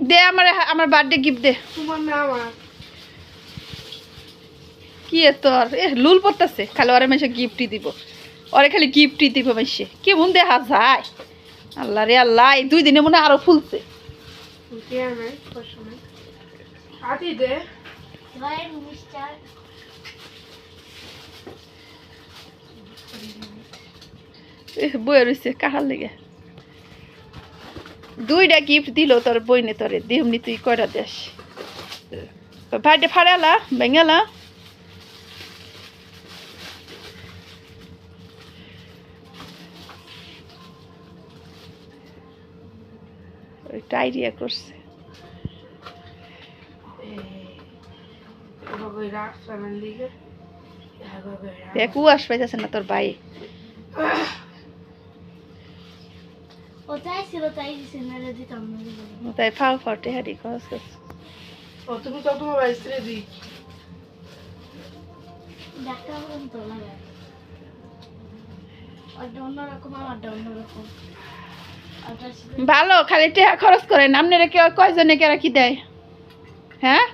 দে আমার birthday gift দে। তোমার না আমার। কি তোর লুল পড়তেছে খালি ওরে মাসে গিফটই দিব, ওরে খালি গিফটই দিব মাসে কেমন দেখা যায়। আল্লাহ রে আল্লাহ, এই 2 দিনে মনে আরো ফুলছে। বইয়ে রয়েছে কাহার লেগে 2টা গিফট দিল তোর বইনে, তোরে দেহমনি তুই কয়টা দেশ ভাইটা ফাড়ালা ভেঙালা। ওইটা আইডিয়া করছে। দেখ উয়াস পাইতেছে না তোর ভাই। তাই ফাও ফাটে হারি খরচ করছে। তুমি তো তোমার স্ত্রী দি ভালো খালি টাকা খরচ করেন আপনারা, কেউ কয়জনে কেরা কি দেয়? হ্যাঁ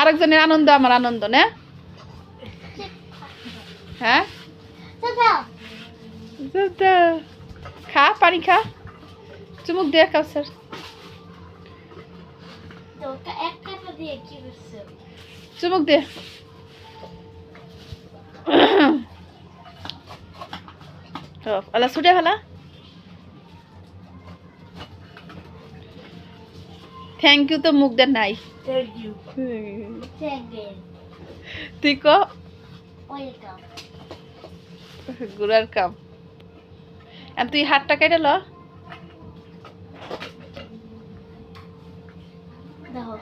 আরেকজনের আনন্দ আমার আনন্দ না? হ্যাঁ খা পানি খা, চুমুক দিয়ে খাও স্যার। চুমুক দে। আলা ছুটে ফেলা। থ্যাংক ইউ তো মুখ দে নাই। তুই ক গুড়ার কাম। তুই হাতটা কেটে ল। দেখো